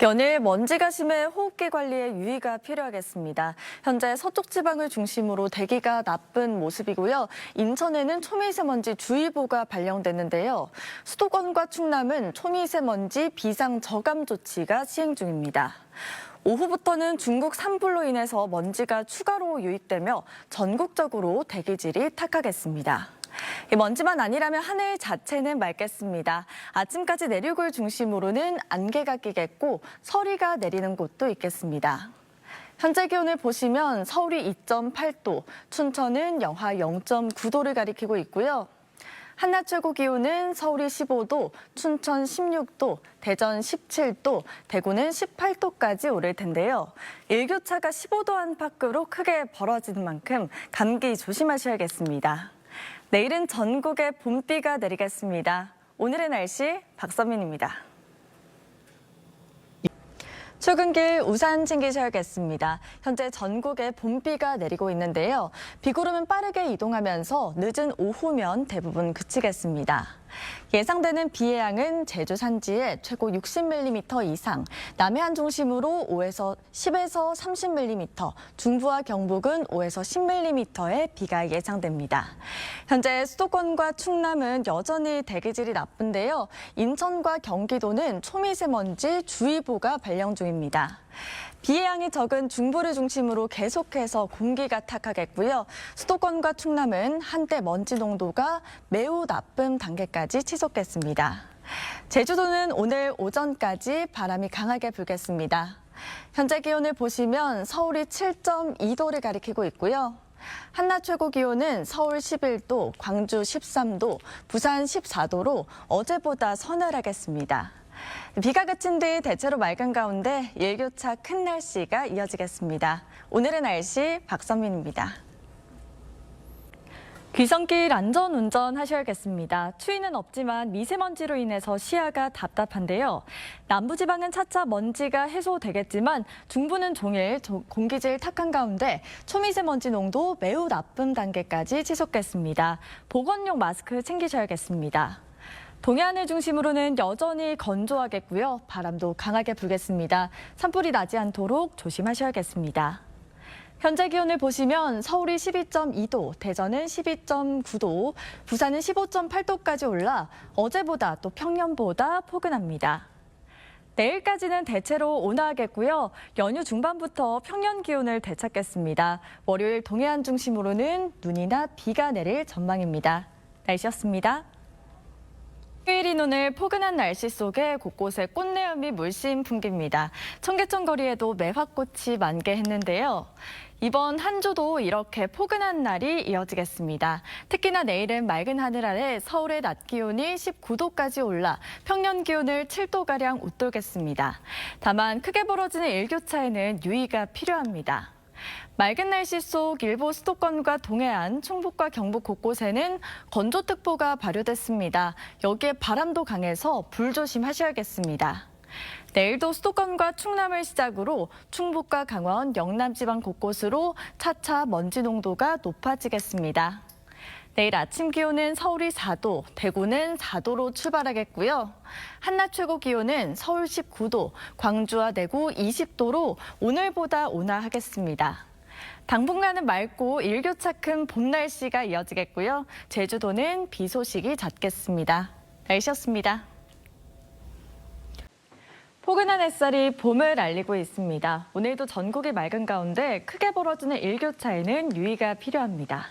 연일 먼지가 심해 호흡기 관리에 유의가 필요하겠습니다. 현재 서쪽 지방을 중심으로 대기가 나쁜 모습이고요. 인천에는 초미세먼지 주의보가 발령됐는데요. 수도권과 충남은 초미세먼지 비상 저감 조치가 시행 중입니다. 오후부터는 중국 산불로 인해서 먼지가 추가로 유입되며 전국적으로 대기질이 탁하겠습니다. 먼지만 아니라면 하늘 자체는 맑겠습니다. 아침까지 내륙을 중심으로는 안개가 끼겠고 서리가 내리는 곳도 있겠습니다. 현재 기온을 보시면 서울이 2.8도, 춘천은 영하 0.9도를 가리키고 있고요. 한낮 최고 기온은 서울이 15도, 춘천 16도, 대전 17도, 대구는 18도까지 오를 텐데요. 일교차가 15도 안팎으로 크게 벌어지는 만큼 감기 조심하셔야겠습니다. 내일은 전국에 봄비가 내리겠습니다. 오늘의 날씨 박선민입니다. 출근길 우산 챙기셔야겠습니다. 현재 전국에 봄비가 내리고 있는데요. 비구름은 빠르게 이동하면서 늦은 오후면 대부분 그치겠습니다. 예상되는 비의 양은 제주 산지에 최고 60mm 이상, 남해안 중심으로 10에서 30mm, 중부와 경북은 5에서 10mm의 비가 예상됩니다. 현재 수도권과 충남은 여전히 대기질이 나쁜데요. 인천과 경기도는 초미세먼지 주의보가 발령 중입니다. 비의 양이 적은 중부를 중심으로 계속해서 공기가 탁하겠고요. 수도권과 충남은 한때 먼지 농도가 매우 나쁨 단계까지 치솟겠습니다. 제주도는 오늘 오전까지 바람이 강하게 불겠습니다. 현재 기온을 보시면 서울이 7.2도를 가리키고 있고요. 한낮 최고 기온은 서울 11도, 광주 13도, 부산 14도로 어제보다 서늘하겠습니다. 비가 그친 뒤 대체로 맑은 가운데 일교차 큰 날씨가 이어지겠습니다. 오늘의 날씨 박선민입니다. 귀성길 안전운전 하셔야겠습니다. 추위는 없지만 미세먼지로 인해서 시야가 답답한데요. 남부지방은 차차 먼지가 해소되겠지만 중부는 종일 공기질 탁한 가운데 초미세먼지 농도 매우 나쁨 단계까지 치솟겠습니다. 보건용 마스크 챙기셔야겠습니다. 동해안을 중심으로는 여전히 건조하겠고요. 바람도 강하게 불겠습니다. 산불이 나지 않도록 조심하셔야겠습니다. 현재 기온을 보시면 서울이 12.2도, 대전은 12.9도, 부산은 15.8도까지 올라 어제보다 또 평년보다 포근합니다. 내일까지는 대체로 온화하겠고요. 연휴 중반부터 평년 기온을 되찾겠습니다. 월요일 동해안 중심으로는 눈이나 비가 내릴 전망입니다. 날씨였습니다. 휴일인 오늘 포근한 날씨 속에 곳곳에 꽃내음이 물씬 풍깁니다. 청계천 거리에도 매화꽃이 만개했는데요. 이번 한 주도 이렇게 포근한 날이 이어지겠습니다. 특히나 내일은 맑은 하늘 아래 서울의 낮 기온이 19도까지 올라 평년 기온을 7도가량 웃돌겠습니다. 다만 크게 벌어지는 일교차에는 유의가 필요합니다. 맑은 날씨 속 일부 수도권과 동해안, 충북과 경북 곳곳에는 건조특보가 발효됐습니다. 여기에 바람도 강해서 불조심하셔야겠습니다. 내일도 수도권과 충남을 시작으로 충북과 강원, 영남 지방 곳곳으로 차차 먼지 농도가 높아지겠습니다. 내일 아침 기온은 서울이 4도, 대구는 4도로 출발하겠고요. 한낮 최고 기온은 서울 19도, 광주와 대구 20도로 오늘보다 온화하겠습니다. 당분간은 맑고 일교차 큰 봄 날씨가 이어지겠고요. 제주도는 비 소식이 잦겠습니다. 날씨였습니다. 포근한 햇살이 봄을 알리고 있습니다. 오늘도 전국이 맑은 가운데 크게 벌어지는 일교차에는 유의가 필요합니다.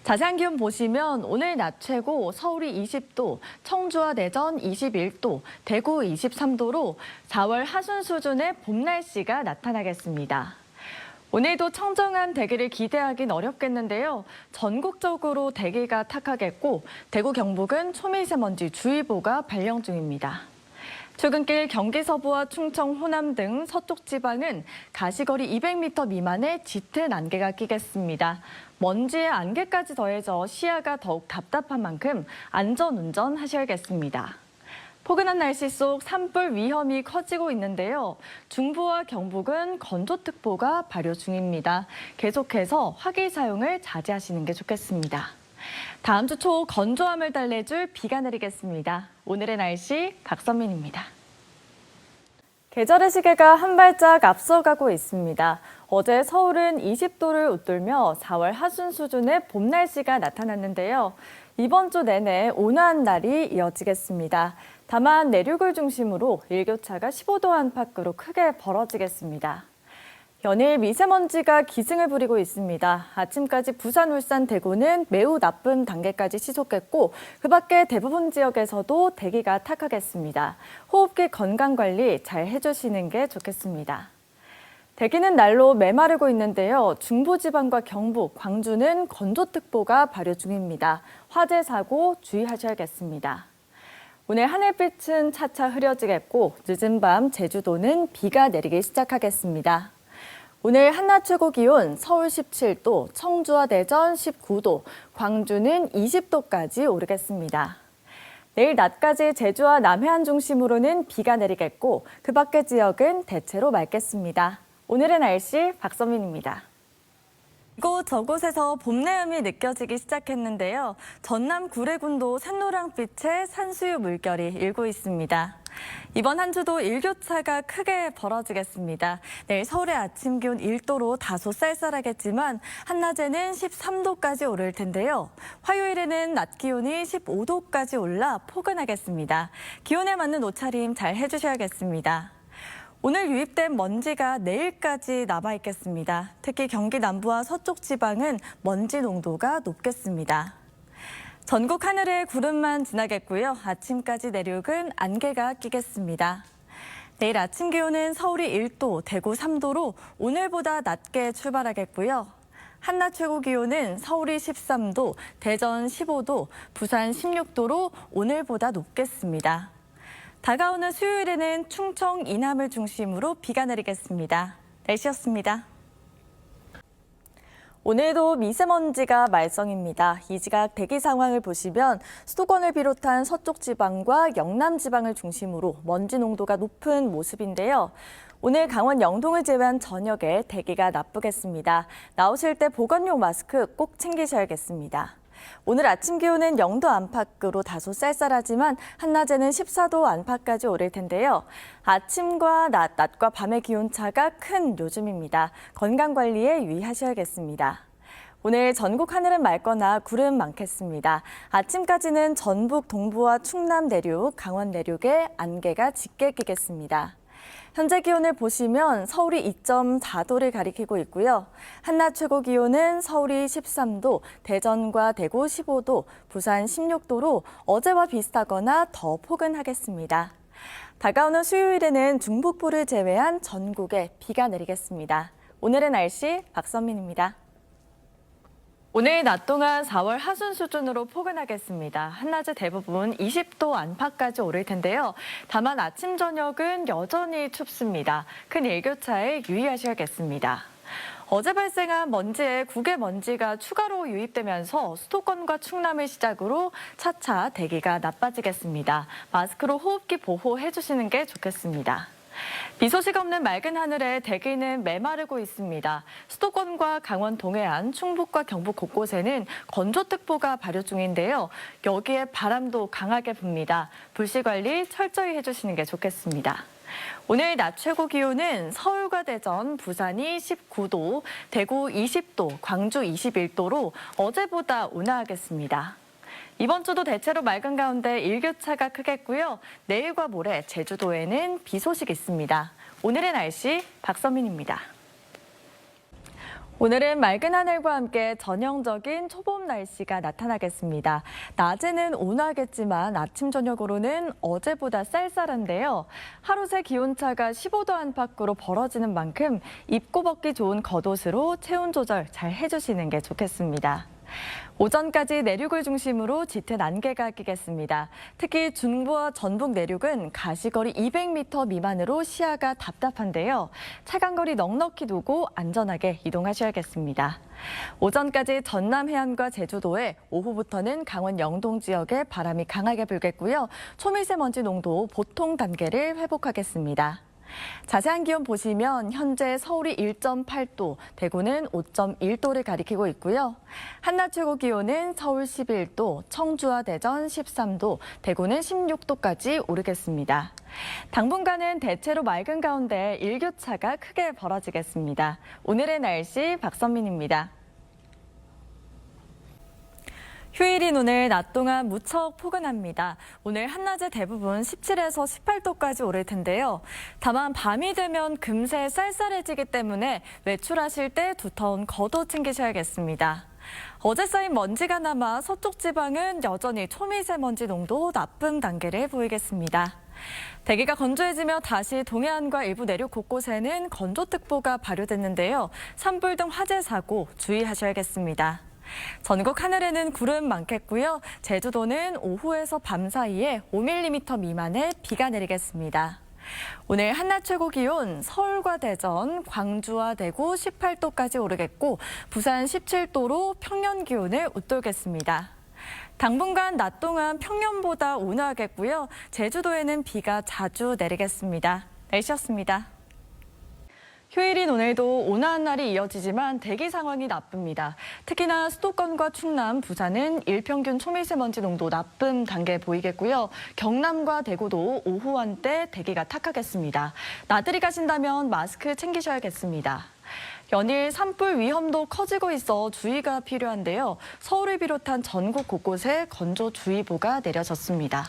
자세한 기온 보시면 오늘 낮 최고 서울이 20도, 청주와 대전 21도, 대구 23도로 4월 하순 수준의 봄 날씨가 나타나겠습니다. 오늘도 청정한 대기를 기대하긴 어렵겠는데요. 전국적으로 대기가 탁하겠고 대구 경북은 초미세먼지 주의보가 발령 중입니다. 출근길 경기 서부와 충청, 호남 등 서쪽 지방은 가시거리 200m 미만의 짙은 안개가 끼겠습니다. 먼지에 안개까지 더해져 시야가 더욱 답답한 만큼 안전운전 하셔야겠습니다. 포근한 날씨 속 산불 위험이 커지고 있는데요. 중부와 경북은 건조특보가 발효 중입니다. 계속해서 화기 사용을 자제하시는 게 좋겠습니다. 다음 주 초 건조함을 달래줄 비가 내리겠습니다. 오늘의 날씨 박선민입니다. 계절의 시계가 한 발짝 앞서가고 있습니다. 어제 서울은 20도를 웃돌며 4월 하순 수준의 봄 날씨가 나타났는데요. 이번 주 내내 온화한 날이 이어지겠습니다. 다만 내륙을 중심으로 일교차가 15도 안팎으로 크게 벌어지겠습니다. 연일 미세먼지가 기승을 부리고 있습니다. 아침까지 부산, 울산, 대구는 매우 나쁨 단계까지 치솟겠고 그 밖에 대부분 지역에서도 대기가 탁하겠습니다. 호흡기 건강관리 잘 해주시는 게 좋겠습니다. 대기는 날로 메마르고 있는데요. 중부지방과 경북, 광주는 건조특보가 발효 중입니다. 화재 사고 주의하셔야겠습니다. 오늘 하늘빛은 차차 흐려지겠고 늦은 밤 제주도는 비가 내리기 시작하겠습니다. 오늘 한낮 최고 기온 서울 17도, 청주와 대전 19도, 광주는 20도까지 오르겠습니다. 내일 낮까지 제주와 남해안 중심으로는 비가 내리겠고 그 밖의 지역은 대체로 맑겠습니다. 오늘의 날씨 박선민입니다. 이곳저곳에서 봄 내음이 느껴지기 시작했는데요. 전남 구례군도 샛노랑빛의 산수유 물결이 일고 있습니다. 이번 한 주도 일교차가 크게 벌어지겠습니다. 내일 서울의 아침 기온 1도로 다소 쌀쌀하겠지만 한낮에는 13도까지 오를 텐데요. 화요일에는 낮 기온이 15도까지 올라 포근하겠습니다. 기온에 맞는 옷차림 잘 해주셔야겠습니다. 오늘 유입된 먼지가 내일까지 남아있겠습니다. 특히 경기 남부와 서쪽 지방은 먼지 농도가 높겠습니다. 전국 하늘에 구름만 지나겠고요. 아침까지 내륙은 안개가 끼겠습니다. 내일 아침 기온은 서울이 1도, 대구 3도로 오늘보다 낮게 출발하겠고요. 한낮 최고 기온은 서울이 13도, 대전 15도, 부산 16도로 오늘보다 높겠습니다. 다가오는 수요일에는 충청, 이남을 중심으로 비가 내리겠습니다. 날씨였습니다. 오늘도 미세먼지가 말썽입니다. 이 시각 대기 상황을 보시면 수도권을 비롯한 서쪽 지방과 영남 지방을 중심으로 먼지 농도가 높은 모습인데요. 오늘 강원 영동을 제외한 저녁에 대기가 나쁘겠습니다. 나오실 때 보건용 마스크 꼭 챙기셔야겠습니다. 오늘 아침 기온은 0도 안팎으로 다소 쌀쌀하지만 한낮에는 14도 안팎까지 오를 텐데요. 아침과 낮과 밤의 기온차가 큰 요즘입니다. 건강관리에 유의하셔야겠습니다. 오늘 전국 하늘은 맑거나 구름 많겠습니다. 아침까지는 전북 동부와 충남 내륙, 강원 내륙에 안개가 짙게 끼겠습니다. 현재 기온을 보시면 서울이 2.4도를 가리키고 있고요. 한낮 최고 기온은 서울이 13도, 대전과 대구 15도, 부산 16도로 어제와 비슷하거나 더 포근하겠습니다. 다가오는 수요일에는 중북부를 제외한 전국에 비가 내리겠습니다. 오늘의 날씨 박선민입니다. 오늘 낮 동안 4월 하순 수준으로 포근하겠습니다. 한낮에 대부분 20도 안팎까지 오를 텐데요. 다만 아침, 저녁은 여전히 춥습니다. 큰 일교차에 유의하셔야겠습니다. 어제 발생한 먼지에 국외 먼지가 추가로 유입되면서 수도권과 충남을 시작으로 차차 대기가 나빠지겠습니다. 마스크로 호흡기 보호해 주시는 게 좋겠습니다. 비 소식 없는 맑은 하늘에 대기는 메마르고 있습니다. 수도권과 강원 동해안, 충북과 경북 곳곳에는 건조특보가 발효 중인데요. 여기에 바람도 강하게 붑니다. 불씨 관리 철저히 해주시는 게 좋겠습니다. 오늘 낮 최고 기온은 서울과 대전, 부산이 19도, 대구 20도, 광주 21도로 어제보다 온화하겠습니다. 이번 주도 대체로 맑은 가운데 일교차가 크겠고요. 내일과 모레 제주도에는 비 소식 있습니다. 오늘의 날씨 박선민입니다. 오늘은 맑은 하늘과 함께 전형적인 초봄 날씨가 나타나겠습니다. 낮에는 온화하겠지만 아침 저녁으로는 어제보다 쌀쌀한데요. 하루 새 기온차가 15도 안팎으로 벌어지는 만큼 입고 벗기 좋은 겉옷으로 체온 조절 잘 해주시는 게 좋겠습니다. 오전까지 내륙을 중심으로 짙은 안개가 끼겠습니다. 특히 중부와 전북 내륙은 가시거리 200m 미만으로 시야가 답답한데요. 차간거리 넉넉히 두고 안전하게 이동하셔야겠습니다. 오전까지 전남 해안과 제주도에, 오후부터는 강원 영동 지역에 바람이 강하게 불겠고요. 초미세먼지 농도 보통 단계를 회복하겠습니다. 자세한 기온 보시면 현재 서울이 1.8도, 대구는 5.1도를 가리키고 있고요. 한낮 최고 기온은 서울 11도, 청주와 대전 13도, 대구는 16도까지 오르겠습니다. 당분간은 대체로 맑은 가운데 일교차가 크게 벌어지겠습니다. 오늘의 날씨 박선민입니다. 휴일인 오늘 낮 동안 무척 포근합니다. 오늘 한낮에 대부분 17에서 18도까지 오를 텐데요. 다만 밤이 되면 금세 쌀쌀해지기 때문에 외출하실 때 두터운 겉옷 챙기셔야겠습니다. 어제 쌓인 먼지가 남아 서쪽 지방은 여전히 초미세먼지 농도 나쁨 단계를 보이겠습니다. 대기가 건조해지며 다시 동해안과 일부 내륙 곳곳에는 건조특보가 발효됐는데요. 산불 등 화재 사고 주의하셔야겠습니다. 전국 하늘에는 구름 많겠고요. 제주도는 오후에서 밤 사이에 5mm 미만의 비가 내리겠습니다. 오늘 한낮 최고 기온 서울과 대전, 광주와 대구 18도까지 오르겠고 부산 17도로 평년 기온을 웃돌겠습니다. 당분간 낮 동안 평년보다 온화하겠고요. 제주도에는 비가 자주 내리겠습니다. 날씨였습니다. 휴일인 오늘도 온화한 날이 이어지지만 대기 상황이 나쁩니다. 특히나 수도권과 충남, 부산은 일평균 초미세먼지 농도 나쁨 단계 보이겠고요. 경남과 대구도 오후 한때 대기가 탁하겠습니다. 나들이 가신다면 마스크 챙기셔야겠습니다. 연일 산불 위험도 커지고 있어 주의가 필요한데요. 서울을 비롯한 전국 곳곳에 건조주의보가 내려졌습니다.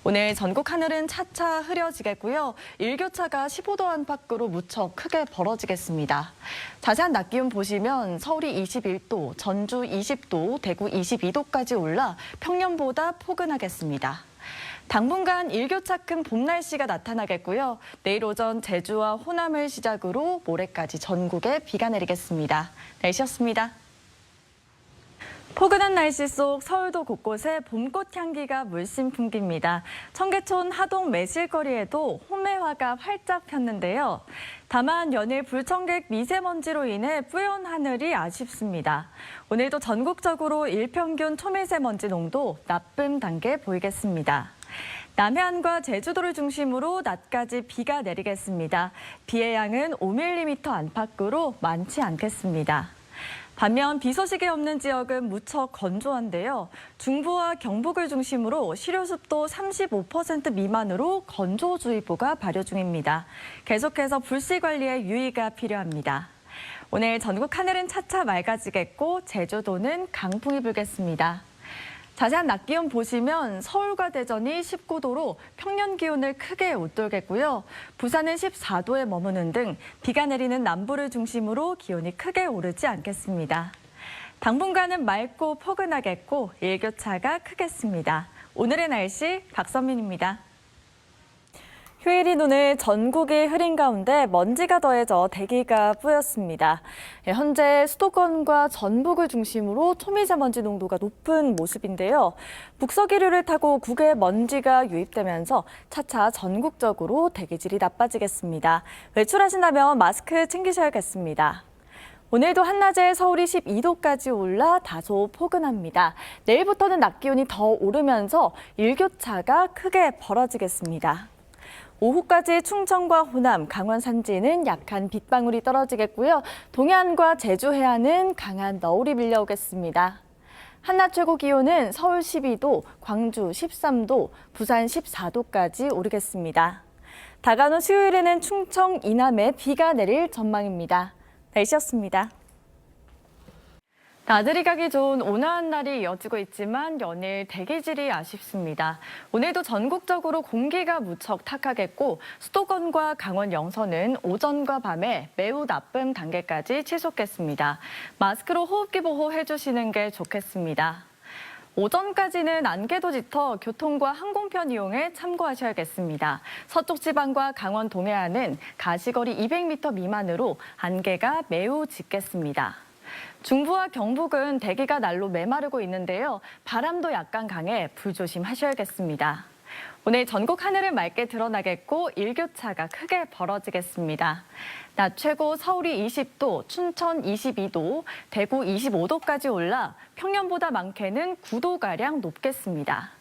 오늘 전국 하늘은 차차 흐려지겠고요. 일교차가 15도 안팎으로 무척 크게 벌어지겠습니다. 자세한 낮 기온 보시면 서울이 21도, 전주 20도, 대구 22도까지 올라 평년보다 포근하겠습니다. 당분간 일교차 큰 봄 날씨가 나타나겠고요. 내일 오전 제주와 호남을 시작으로 모레까지 전국에 비가 내리겠습니다. 날씨였습니다. 포근한 날씨 속 서울도 곳곳에 봄꽃 향기가 물씬 풍깁니다. 청계천 하동 매실거리에도 홍매화가 활짝 폈는데요. 다만 연일 불청객 미세먼지로 인해 뿌연 하늘이 아쉽습니다. 오늘도 전국적으로 일평균 초미세먼지 농도 나쁨 단계 보이겠습니다. 남해안과 제주도를 중심으로 낮까지 비가 내리겠습니다. 비의 양은 5mm 안팎으로 많지 않겠습니다. 반면 비 소식이 없는 지역은 무척 건조한데요. 중부와 경북을 중심으로 실효습도 35% 미만으로 건조주의보가 발효 중입니다. 계속해서 불씨 관리에 유의가 필요합니다. 오늘 전국 하늘은 차차 맑아지겠고 제주도는 강풍이 불겠습니다. 자세한 낮 기온 보시면 서울과 대전이 19도로 평년 기온을 크게 웃돌겠고요. 부산은 14도에 머무는 등 비가 내리는 남부를 중심으로 기온이 크게 오르지 않겠습니다. 당분간은 맑고 포근하겠고 일교차가 크겠습니다. 오늘의 날씨 박선민입니다. 휴일인 오늘 전국이 흐린 가운데 먼지가 더해져 대기가 뿌였습니다. 현재 수도권과 전북을 중심으로 초미세먼지 농도가 높은 모습인데요. 북서기류를 타고 국외 먼지가 유입되면서 차차 전국적으로 대기질이 나빠지겠습니다. 외출하신다면 마스크 챙기셔야겠습니다. 오늘도 한낮에 서울이 12도까지 올라 다소 포근합니다. 내일부터는 낮 기온이 더 오르면서 일교차가 크게 벌어지겠습니다. 오후까지 충청과 호남, 강원 산지는 약한 빗방울이 떨어지겠고요. 동해안과 제주 해안은 강한 너울이 밀려오겠습니다. 한낮 최고 기온은 서울 12도, 광주 13도, 부산 14도까지 오르겠습니다. 다가오는 수요일에는 충청, 이남에 비가 내릴 전망입니다. 날씨였습니다. 나들이 가기 좋은 온화한 날이 이어지고 있지만 연일 대기질이 아쉽습니다. 오늘도 전국적으로 공기가 무척 탁하겠고 수도권과 강원 영서는 오전과 밤에 매우 나쁨 단계까지 치솟겠습니다. 마스크로 호흡기 보호 해주시는 게 좋겠습니다. 오전까지는 안개도 짙어 교통과 항공편 이용에 참고하셔야겠습니다. 서쪽 지방과 강원 동해안은 가시거리 200m 미만으로 안개가 매우 짙겠습니다. 중부와 경북은 대기가 날로 메마르고 있는데요. 바람도 약간 강해 불조심하셔야겠습니다. 오늘 전국 하늘은 맑게 드러나겠고 일교차가 크게 벌어지겠습니다. 낮 최고 서울이 20도, 춘천 22도, 대구 25도까지 올라 평년보다 많게는 9도가량 높겠습니다.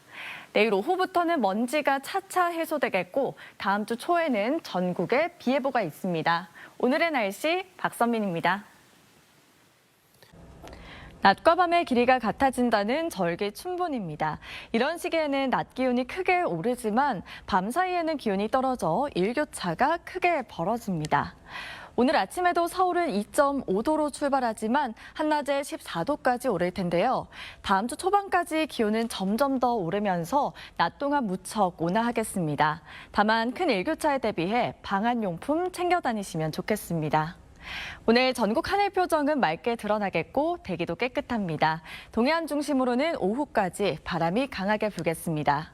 내일 오후부터는 먼지가 차차 해소되겠고 다음 주 초에는 전국에 비 예보가 있습니다. 오늘의 날씨 박선민입니다. 낮과 밤의 길이가 같아진다는 절기춘분입니다. 이런 시기에는 낮 기온이 크게 오르지만 밤 사이에는 기온이 떨어져 일교차가 크게 벌어집니다. 오늘 아침에도 서울은 2.5도로 출발하지만 한낮에 14도까지 오를 텐데요. 다음 주 초반까지 기온은 점점 더 오르면서 낮 동안 무척 온화하겠습니다. 다만 큰 일교차에 대비해 방한용품 챙겨 다니시면 좋겠습니다. 오늘 전국 하늘 표정은 맑게 드러나겠고 대기도 깨끗합니다. 동해안 중심으로는 오후까지 바람이 강하게 불겠습니다.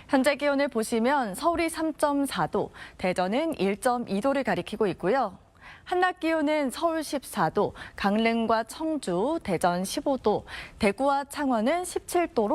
현재 기온을 보시면 서울이 3.4도, 대전은 1.2도를 가리키고 있고요. 한낮 기온은 서울 14도, 강릉과 청주, 대전 15도, 대구와 창원은 17도로